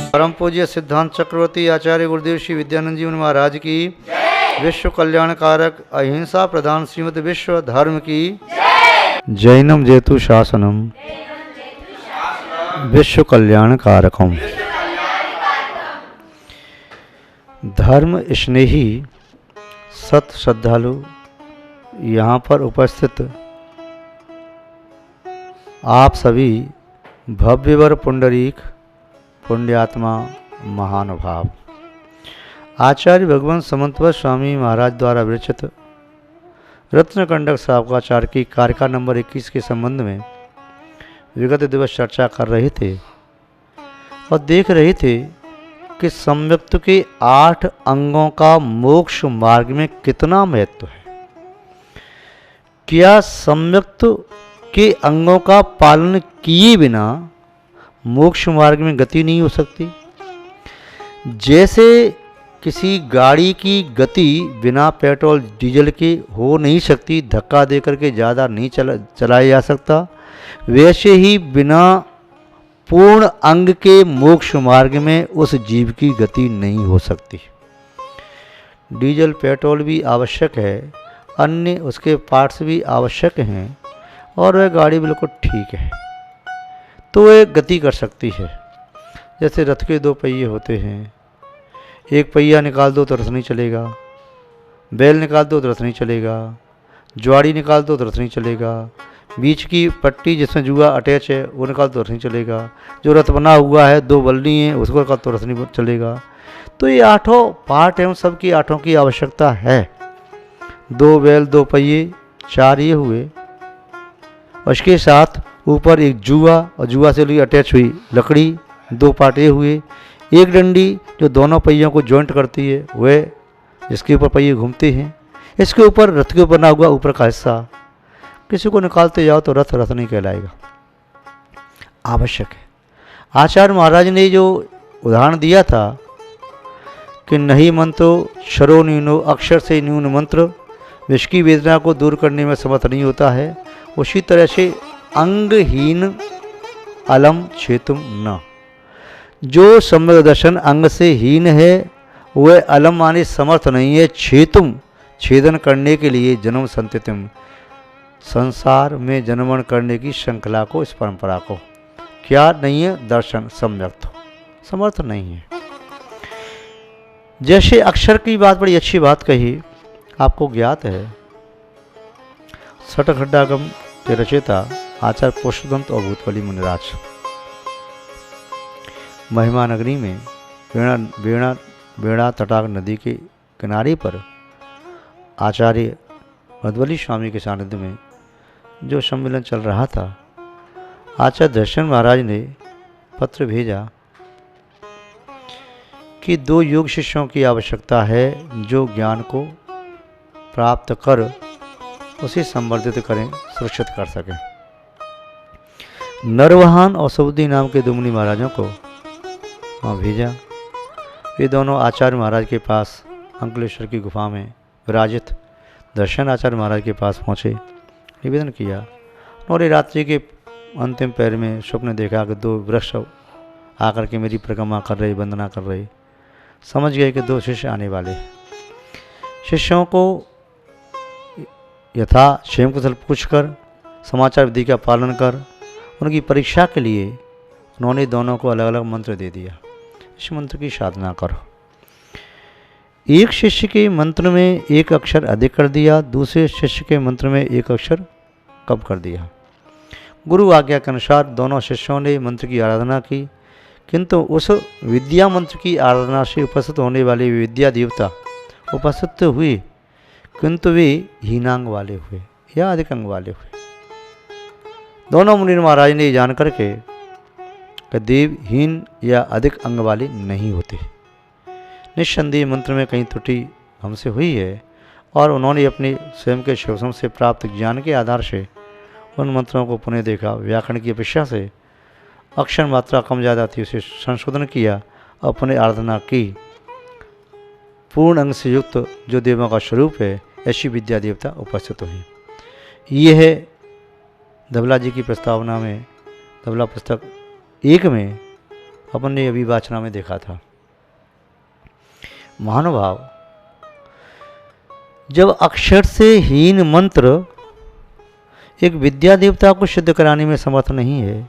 परम पूज्य सिद्धांत चक्रवर्ती आचार्य गुरुदेव श्री विद्यानंद जी महाराज की, विश्व कल्याणकारक अहिंसा प्रधान श्रीमद विश्व धर्म की, जैनम जेतु शासनम विश्व कल्याणकारकम। धर्म स्नेही सत श्रद्धालु यहाँ पर उपस्थित आप सभी भव्यवर पुंडरीक पुण्यात्मा महानुभाव, आचार्य भगवान समंतवत स्वामी महाराज द्वारा विरचित रत्नकंडक सावकाचार की कारिका नंबर 21 के संबंध में विगत दिवस चर्चा कर रहे थे और देख रहे थे कि सम्यक्त के 8 अंगों का मोक्ष मार्ग में कितना महत्व है। क्या सम्यक्त के अंगों का पालन किए बिना मोक्ष मार्ग में गति नहीं हो सकती? जैसे किसी गाड़ी की गति बिना पेट्रोल डीजल के हो नहीं सकती, धक्का देकर के ज़्यादा नहीं चलाया जा सकता, वैसे ही बिना पूर्ण अंग के मोक्ष मार्ग में उस जीव की गति नहीं हो सकती। डीजल पेट्रोल भी आवश्यक है, अन्य उसके पार्ट्स भी आवश्यक हैं और वह गाड़ी बिल्कुल ठीक है तो वह गति कर सकती है। जैसे रथ के 2 पहिए होते हैं, एक पहिया निकाल दो तो रथ नहीं चलेगा, बैल निकाल दो तो रथ नहीं चलेगा, ज्वाड़ी निकाल दो तो रथ नहीं चलेगा, बीच की पट्टी जिसमें जुआ अटैच है वो निकाल तो रथ नहीं चलेगा, जो रथ बना हुआ है 2 बल्ली हैं उसको निकाल तो रथ नहीं चलेगा। तो ये 8 पार्ट हैं, सब की 8 की आवश्यकता है। 2 बैल 2 पहिए 4 ये हुए, उसके साथ ऊपर एक जुआ और जुआ से लिए अटैच हुई लकड़ी, 2 पार्ट ये हुए, एक डंडी जो दोनों पहियों को जॉइंट करती है वह जिसके ऊपर पहिए घूमते हैं, इसके ऊपर रथ के ऊपर बना हुआ ऊपर का हिस्सा, किसी को निकालते जाओ तो रथ रथ नहीं कहलाएगा। आवश्यक है। आचार्य महाराज ने जो उदाहरण दिया था कि नहीं मंत्रो शरो न्यूनो, अक्षर से न्यून मंत्र विष की वेदना को दूर करने में समर्थ नहीं होता है, उसी तरह से अंगहीन अलम छेतुम न, जो सम्यक दर्शन अंग से हीन है वह अलम माने समर्थ नहीं है, छेतुम छेदन करने के लिए, जन्म संतितम संसार में जन्मन करने की श्रृंखला को, इस परंपरा को क्या नहीं है, दर्शन सम्यक समर्थ नहीं है। जैसे अक्षर की बात बड़ी अच्छी बात कही, आपको ज्ञात है सठखड्डागम के रचयिता आचार्य पुष्पदंत और भूतवली मुनिराज महिमा नगरी में बेड़ा तटाक नदी के किनारे पर आचार्य मधुवली स्वामी के सानिध्य में जो सम्मेलन चल रहा था, आचार्य दर्शन महाराज ने पत्र भेजा कि 2 योग शिष्यों की आवश्यकता है जो ज्ञान को प्राप्त कर उसे संवर्धित करें, सुरक्षित कर सकें। नरवाहन और सुबुद्धि नाम के 2 मुनि महाराजों को वहाँ भेजा। वे दोनों आचार्य महाराज के पास अंकलेश्वर की गुफा में विराजित दर्शन आचार्य महाराज के पास पहुँचे, निवेदन किया और रात्रि के अंतिम पैर में स्वप्न देखा कि 2 वृक्ष आकर के मेरी परिक्रमा कर रहे, वंदना कर रहे। समझ गए कि 2 शिष्य आने वाले। शिष्यों को यथा क्षेम कुशल पूछकर समाचार विधि का पालन कर उनकी परीक्षा के लिए उन्होंने दोनों को अलग अलग मंत्र दे दिया, इस मंत्र की साधना करो। एक शिष्य के मंत्र में 1 अक्षर अधिक कर दिया, दूसरे शिष्य के मंत्र में 1 अक्षर कम कर दिया। गुरु आज्ञा के अनुसार दोनों शिष्यों ने मंत्र की आराधना की, किंतु उस विद्या मंत्र की आराधना से उपस्थित होने वाले विद्या देवता उपस्थित हुए, किंतु वे हीनांग वाले हुए या अधिक अंग वाले हुए। दोनों मुनि महाराज ने जान करके कि देव हीन या अधिक अंग वाले नहीं होते, निस्संदेह मंत्र में कहीं त्रुटि हमसे हुई है और उन्होंने अपने स्वयं के शोषण से प्राप्त ज्ञान के आधार से उन मंत्रों को पुनः देखा, व्याकरण की अपेक्षा से अक्षर मात्रा कम ज़्यादा थी उसे संशोधन किया और पुनः आराधना की। पूर्ण अंग से युक्त जो देवों का स्वरूप है ऐसी विद्या देवता उपस्थित हुई। ये है धवला जी की प्रस्तावना में, धवला पुस्तक 1 में अपन ने अभी वाचना में देखा था। महानुभाव, जब अक्षर से हीन मंत्र एक विद्या देवता को सिद्ध कराने में समर्थ नहीं है,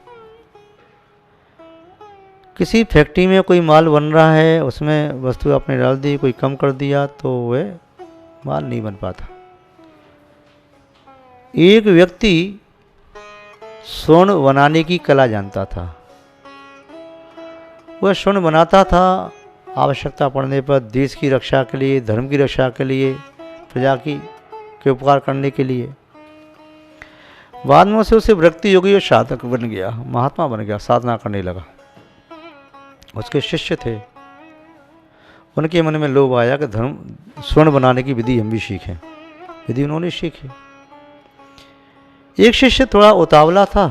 किसी फैक्ट्री में कोई माल बन रहा है, उसमें वस्तु आपने डाल दी, कोई कम कर दिया तो वह माल नहीं बन पाता। एक व्यक्ति स्वर्ण बनाने की कला जानता था, वह स्वर्ण बनाता था आवश्यकता पड़ने पर देश की रक्षा के लिए, धर्म की रक्षा के लिए, प्रजा के उपकार करने के लिए। बाद में उसे वृत्ति योगी और साधक बन गया, महात्मा बन गया, साधना करने लगा। उसके शिष्य थे, उनके मन में लोभ आया कि धर्म स्वर्ण बनाने की विधि हम भी सीखें। विधि उन्होंने सीखी। एक शिष्य थोड़ा उतावला था,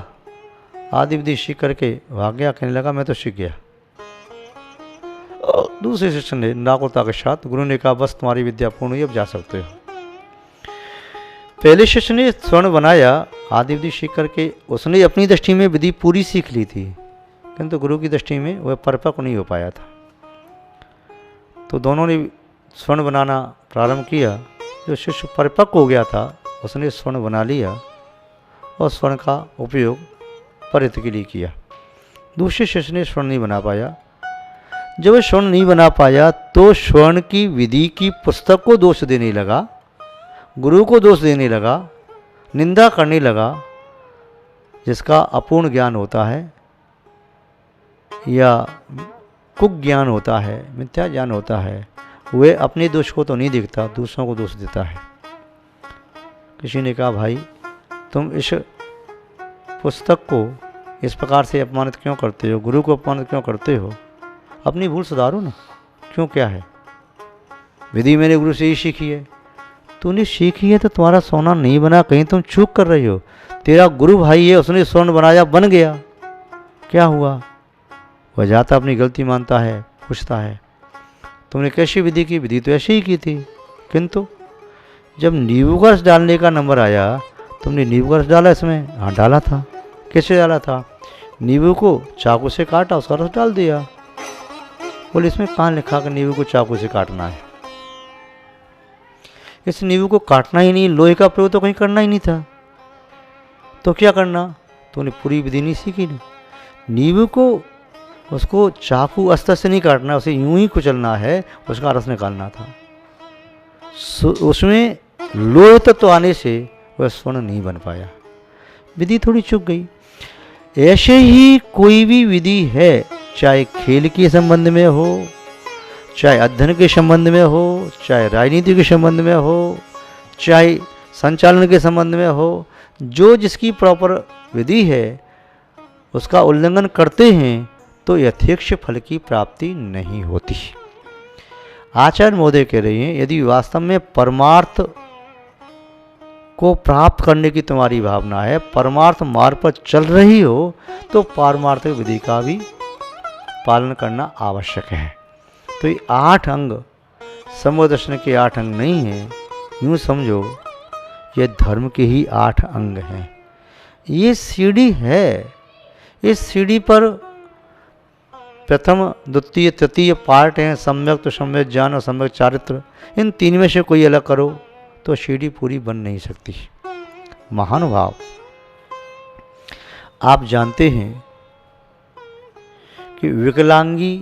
आदि विधि सीख करके भाग गया, कहने लगा मैं तो सीख गया। दूसरे शिष्य ने नाकुलता के साथ, गुरु ने कहा बस तुम्हारी विद्या पूर्ण हुई, अब जा सकते हो। पहले शिष्य ने स्वर्ण बनाया, आदि विधि सीख करके उसने अपनी दृष्टि में विधि पूरी सीख ली थी, किंतु गुरु की दृष्टि में वह परिपक्व नहीं हो पाया था। तो दोनों ने स्वर्ण बनाना प्रारंभ किया। जो शिष्य परिपक्व हो गया था उसने स्वर्ण बना लिया और स्वर्ण का उपयोग परित के लिए किया। दूसरे शिष्य ने स्वर्ण नहीं बना पाया। जब वह स्वर्ण नहीं बना पाया तो स्वर्ण की विधि की पुस्तक को दोष देने लगा, गुरु को दोष देने लगा, निंदा करने लगा। जिसका अपूर्ण ज्ञान होता है या कुज्ञान होता है, मिथ्या ज्ञान होता है, वह अपने दोष को तो नहीं देखता, दूसरों को दोष देता है। किसी ने कहा भाई तुम इस पुस्तक को इस प्रकार से अपमानित क्यों करते हो, गुरु को अपमानित क्यों करते हो, अपनी भूल सुधारो ना। क्यों, क्या है, विधि मैंने गुरु से ही सीखी है। तूने सीखी है तो तुम्हारा सोना नहीं बना, कहीं तुम चूक कर रही हो। तेरा गुरु भाई है, उसने स्वर्ण बनाया, बन गया, क्या हुआ? वह जाता अपनी गलती मानता है, पूछता है तुमने कैसी विधि की? विधि तो ऐसी ही की थी, किंतु जब नींबू का रस डालने का नंबर आया, तुमने नींबू का रस डाला इसमें? हाँ डाला था। कैसे डाला था? नींबू को चाकू से काटा, उसका रस डाल दिया। बोले इसमें कहाँ लिखा कि नींबू को चाकू से काटना है? इस नींबू को काटना ही नहीं, लोहे का प्रयोग तो कहीं करना ही नहीं था, तो क्या करना? तूने पूरी विधि नहीं सीखी नहीं। नींबू को उसको चाकू अस्तर से नहीं काटना, उसे यूं ही कुचलना है, उसका रस निकालना था। उसमें लोह तत्व आने से वह स्वर्ण नहीं बन पाया, विधि थोड़ी चूक गई। ऐसे ही कोई भी विधि है, चाहे खेल के संबंध में हो, चाहे अध्ययन के संबंध में हो, चाहे राजनीति के संबंध में हो, चाहे संचालन के संबंध में हो, जो जिसकी प्रॉपर विधि है उसका उल्लंघन करते हैं तो यथेच्छ फल की प्राप्ति नहीं होती। आचार्य महोदय कह रहे हैं यदि वास्तव में परमार्थ को प्राप्त करने की तुम्हारी भावना है, परमार्थ मार्ग पर चल रही हो, तो पारमार्थिक विधि का भी पालन करना आवश्यक है। तो ये 8 अंग समग्र दर्शन के 8 अंग नहीं हैं, यूँ समझो ये धर्म के ही 8 अंग हैं। ये सीढ़ी है, इस सीढ़ी पर प्रथम द्वितीय तृतीय पार्ट हैं, सम्यक तो सम्यक ज्ञान और सम्यक चारित्र। इन 3 में से कोई अलग करो तो सीढ़ी पूरी बन नहीं सकती। महानुभाव, आप जानते हैं कि विकलांगी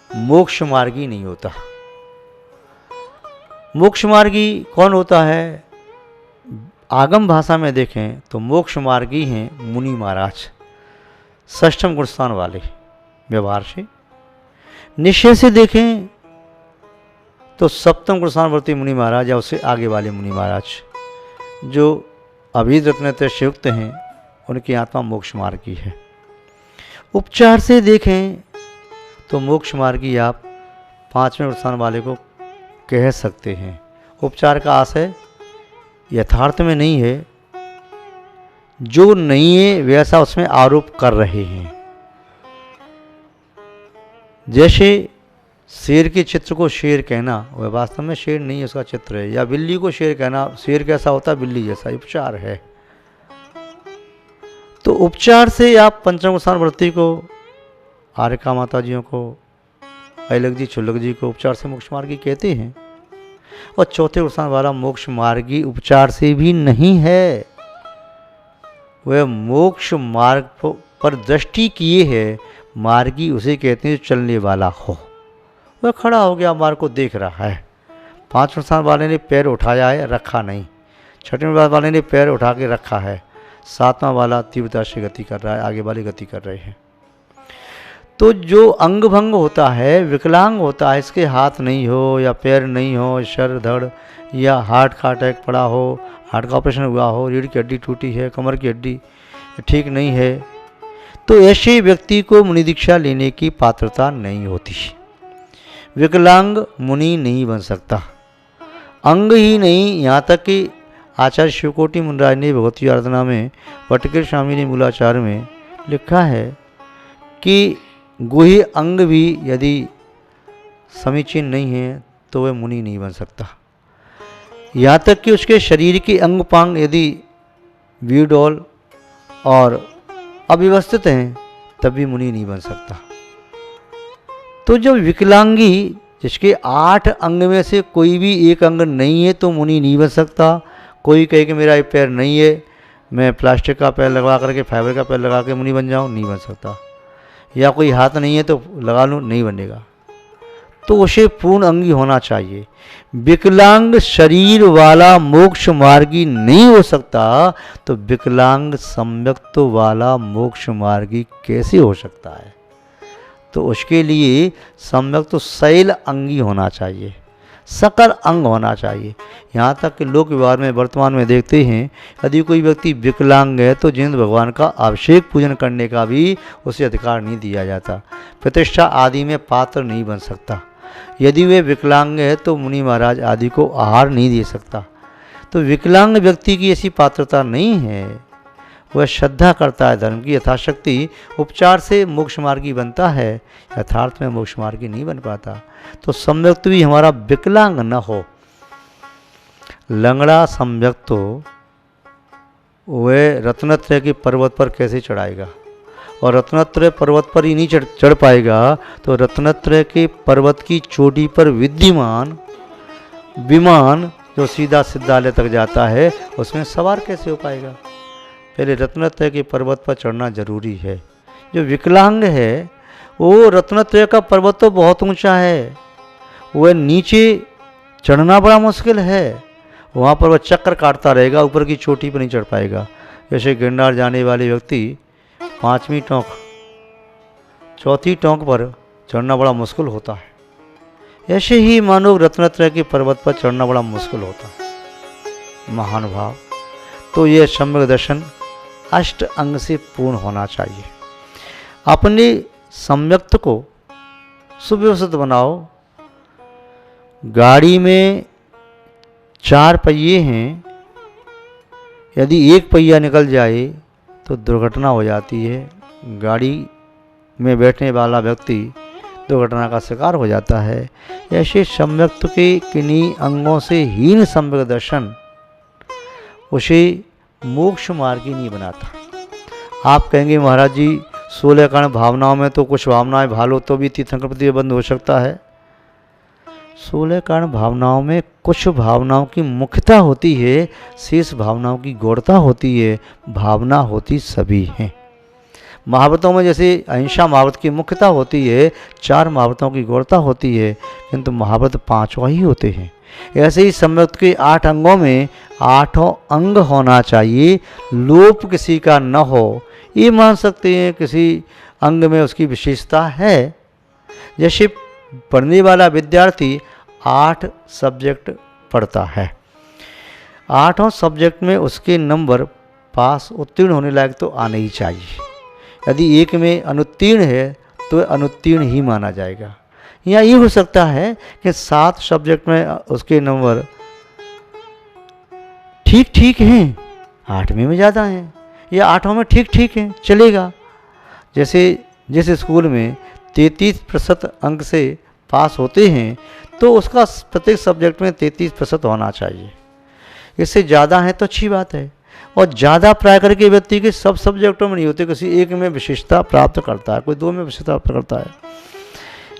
मोक्ष मार्गी नहीं होता। मोक्ष मार्गी कौन होता है? आगम भाषा में देखें तो मोक्ष मार्गी हैं मुनि महाराज, षष्ठम गुण स्थान वाले व्यवहार से। निश्चय से देखें तो सप्तम गुण स्थानवर्ती मुनि महाराज या उससे आगे वाले मुनि महाराज जो अभीद रत्नत्रय से युक्त हैं, उनकी आत्मा मोक्ष मार्गी है। उपचार से देखें तो मोक्ष मार्गी आप 5वें स्थान वाले को कह सकते हैं। उपचार का आशय यथार्थ में नहीं है, जो नहीं है वैसा उसमें आरोप कर रहे हैं। जैसे शेर के चित्र को शेर कहना, वह वास्तव में शेर नहीं है, उसका चित्र है। या बिल्ली को शेर कहना, शेर कैसा होता है, बिल्ली जैसा। उपचार है। तो उपचार से आप पंचम स्थान वृत्ति को आर्यका माता जियों को, अहिलक जी, क्षुल्लक जी को उपचार से मोक्ष मार्गी कहते हैं। और चौथे स्थान वाला मोक्ष मार्गी उपचार से भी नहीं है, वह मोक्ष मार्ग पर दृष्टि किए है मार्गी उसे कहते हैं जो चलने वाला हो। वह खड़ा हो गया, मार्ग को देख रहा है। पांचवें स्थान वाले ने पैर उठाया है, रखा नहीं। छठवें वाले ने पैर उठा के रखा है। सातवां वाला तीव्रता से गति कर रहा है, आगे वाले गति कर रहे हैं। तो जो अंग भंग होता है, विकलांग होता है, इसके हाथ नहीं हो या पैर नहीं हो, सर धड़ या हार्ट का अटैक पड़ा हो, हार्ट का ऑपरेशन हुआ हो, रीढ़ की हड्डी टूटी है, कमर की हड्डी ठीक नहीं है, तो ऐसे व्यक्ति को मुनि दीक्षा लेने की पात्रता नहीं होती। विकलांग मुनि नहीं बन सकता। अंग ही नहीं, यहाँ तक कि आचार्य शिवकोटि मुनिराज ने भगवती आराधना में वटकेर स्वामी ने मूलाचार में लिखा है कि गुह्य अंग भी यदि समीचीन नहीं है तो वह मुनि नहीं बन सकता। यहाँ तक कि उसके शरीर के अंग पांग यदि विडोल और अव्यवस्थित हैं तब भी मुनि नहीं बन सकता। तो जब विकलांगी जिसके 8 अंग में से कोई भी एक अंग नहीं है तो मुनि नहीं बन सकता। कोई कहे कि मेरा ये पैर नहीं है, मैं प्लास्टिक का पैर लगा करके, फाइबर का पैर लगा के मुनि बन जाऊँ, नहीं बन सकता। या कोई हाथ नहीं है तो लगा लूँ, नहीं बनेगा। तो उसे पूर्ण अंगी होना चाहिए। विकलांग शरीर वाला मोक्ष मार्गी नहीं हो सकता तो विकलांग सम्यक्त वाला मोक्ष मार्गी कैसे हो सकता है? तो उसके लिए सम्यक्त शैल अंगी होना चाहिए, सकल अंग होना चाहिए। यहाँ तक कि लोक व्यवहार में वर्तमान में देखते हैं, यदि कोई व्यक्ति विकलांग है तो जिनेंद्र भगवान का अभिषेक पूजन करने का भी उसे अधिकार नहीं दिया जाता, प्रतिष्ठा आदि में पात्र नहीं बन सकता। यदि वे विकलांग है तो मुनि महाराज आदि को आहार नहीं दे सकता। तो विकलांग व्यक्ति की ऐसी पात्रता नहीं है। वह श्रद्धा करता है धर्म की यथाशक्ति, उपचार से मोक्ष मार्गी बनता है, यथार्थ में मोक्ष मार्गी नहीं बन पाता। तो सम्यक्त भी हमारा विकलांग न हो। लंगड़ा सम्यक्त हो, वह रत्नत्रय के पर्वत पर कैसे चढ़ाएगा? और रत्नत्रय पर्वत पर ही नहीं चढ़ पाएगा तो रत्नत्रय के पर्वत की चोटी पर विद्यमान विमान जो सीधा सिद्धालय तक जाता है उसमें सवार कैसे हो पाएगा? पहले रत्नत्रय के पर्वत पर चढ़ना जरूरी है। जो विकलांग है वो रत्नत्रय का पर्वत तो बहुत ऊंचा है, वह नीचे चढ़ना बड़ा मुश्किल है। वहाँ पर वह चक्कर काटता रहेगा, ऊपर की चोटी पर नहीं चढ़ पाएगा। जैसे गिरनार जाने वाले व्यक्ति 5वीं टोंक 4थी टोंक पर चढ़ना बड़ा मुश्किल होता है, ऐसे ही मानो रत्नत्रय के पर्वत पर चढ़ना बड़ा मुश्किल होता है। महानुभाव, तो यह सम्यक दर्शन अष्ट अंग से पूर्ण होना चाहिए। अपने सम्यक्त को सुव्यवस्थित बनाओ। गाड़ी में 4 पहिए हैं, यदि एक पहिया निकल जाए तो दुर्घटना हो जाती है। गाड़ी में बैठने वाला व्यक्ति दुर्घटना का शिकार हो जाता है। ऐसे सम्यक्त के किन्हीं अंगों से हीन सम्यक दर्शन उसे मोक्ष मार्गी नहीं बनाता। आप कहेंगे महाराज जी 16 कर्ण भावनाओं में तो कुछ भावनाएं भालो तो भी तीर्थंकर प्रतिबंध हो सकता है। 16 कर्ण भावनाओं में कुछ भावनाओं की मुख्यता होती है, शेष भावनाओं की गौरता होती है। भावना होती सभी हैं। महाव्रतों में जैसे अहिंसा महाव्रत की मुख्यता होती है, 4 महाव्रतों की गौरता होती है, किंतु महाव्रत 5 ही होते हैं। ऐसे ही सम्यक्त के 8 अंगों में 8 अंग होना चाहिए, लोप किसी का न हो। ये मान सकते हैं किसी अंग में उसकी विशेषता है। जैसे पढ़ने वाला विद्यार्थी 8 सब्जेक्ट पढ़ता है, 8 सब्जेक्ट में उसके नंबर पास उत्तीर्ण होने लायक तो आने ही चाहिए। यदि एक में अनुत्तीर्ण है तो अनुत्तीर्ण ही माना जाएगा। या ये हो सकता है कि 7 सब्जेक्ट में उसके नंबर ठीक ठीक हैं, 8वें में ज़्यादा हैं, या 8 में ठीक ठीक हैं, चलेगा। जैसे जिस स्कूल में 33% अंक से पास होते हैं तो उसका प्रत्येक सब्जेक्ट में 33% होना चाहिए। इससे ज़्यादा है तो अच्छी बात है। और ज़्यादा प्राय के व्यक्ति के सब सब्जेक्टों में नहीं होते, किसी एक में विशेषता प्राप्त करता है, कोई दो में विशेषता प्राप्त करता है।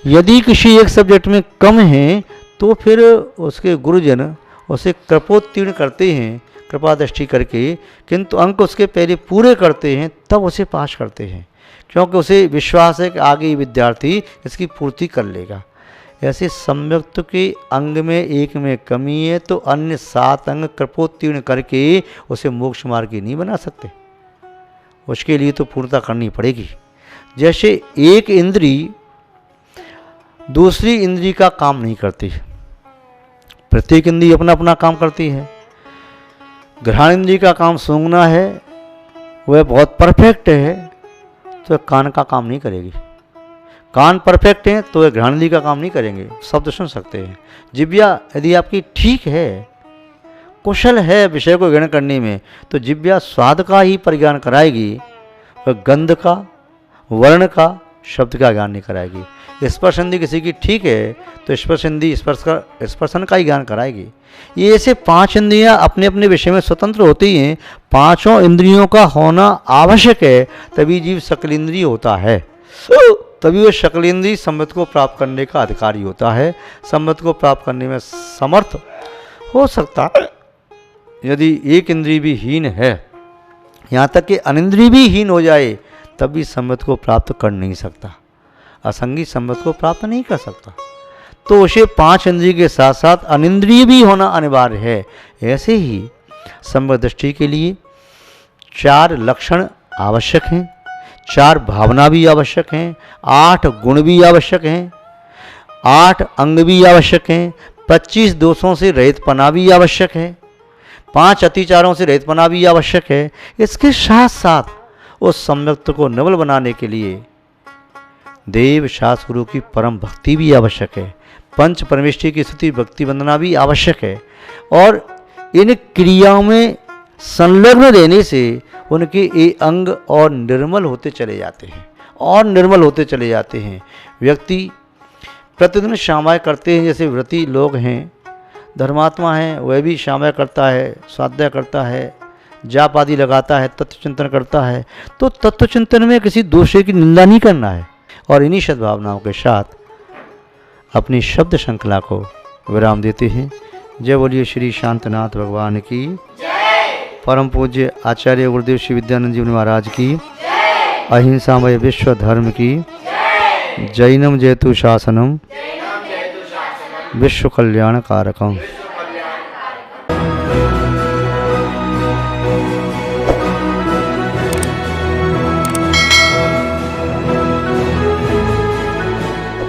यदि किसी एक सब्जेक्ट में कम है तो फिर उसके गुरुजन उसे कृपोत्तीर्ण करते हैं, कृपा दृष्टि करके, किंतु अंक उसके पहले पूरे करते हैं तब उसे पास करते हैं, क्योंकि उसे विश्वास है कि आगे ये विद्यार्थी इसकी पूर्ति कर लेगा। ऐसे सम्यक्त के अंग में एक में कमी है तो अन्य 7 अंग कृपोत्तीर्ण करके उसे मोक्ष मार्ग नहीं बना सकते, उसके लिए तो पूर्णता करनी पड़ेगी। जैसे एक इंद्री दूसरी इंद्री का काम नहीं करती, प्रत्येक इंद्री अपना अपना काम करती है। घ्राण इंद्री का काम सूंघना है, वह बहुत परफेक्ट है तो कान का काम नहीं करेगी। कान परफेक्ट है तो वह घ्राण इंद्री का काम नहीं करेंगे, शब्द सुन सकते हैं। जिह्वा यदि आपकी ठीक है, कुशल है विषय को ग्रहण करने में, तो जिह्वा स्वाद का ही परिज्ञान कराएगी, वह गंध का, वर्ण का, शब्द का ज्ञान नहीं कराएगी। स्पर्श इंद्री किसी की ठीक है तो स्पर्श इंद्री स्पर्शन का ही ज्ञान कराएगी। ये ऐसे 5 इंद्रियां अपने अपने विषय में स्वतंत्र होती हैं। 5 इंद्रियों का होना आवश्यक है, तभी जीव सकल इंद्रिय होता है, तभी वह सकल इंद्रिय संबंध को प्राप्त करने का अधिकारी होता है, संबंध को प्राप्त करने में समर्थ हो सकता है। यदि एक इंद्रिय भी हीन है, यहाँ तक कि अनिंद्रिय भी हीन हो जाए, तब भी संबंध को प्राप्त कर नहीं सकता, असंगी संबंध को प्राप्त नहीं कर सकता। तो उसे 5 इंद्रिय के साथ साथ अनिंद्रिय भी होना अनिवार्य है। ऐसे ही संबंध दृष्टि के लिए 4 लक्षण आवश्यक हैं, 4 भावना भी आवश्यक हैं, 8 गुण भी आवश्यक हैं, 8 अंग भी आवश्यक हैं, 25 दोषों से रहितपना भी आवश्यक है, 5 अतिचारों से रहितपना भी आवश्यक है। इसके साथ साथ उस सम्यक्त को नवल बनाने के लिए देव शास्त्र गुरु की परम भक्ति भी आवश्यक है, पंच परमेष्ठी की स्तुति भक्ति वंदना भी आवश्यक है। और इन क्रियाओं में संलग्न रहने से उनके ये अंग और निर्मल होते चले जाते हैं, और निर्मल होते चले जाते हैं। व्यक्ति प्रतिदिन श्यामाय करते हैं, जैसे व्रती लोग हैं, धर्मात्मा हैं, वह भी श्यामाय करता है, स्वाध्याय करता है, जाप आदि लगाता है, तत्व चिंतन करता है। तो तत्व चिंतन में किसी दूसरे की निंदा नहीं करना है, और इन्हीं सद्भावनाओं के साथ अपनी शब्द श्रृंखला को विराम देते हैं। जय बोलिए श्री शांतनाथ भगवान की, परम पूज्य आचार्य गुरुदेव श्री विद्यानंद जी महाराज की, अहिंसामय विश्व धर्म की, जैनम जयतु शासनम विश्व कल्याण कारकम।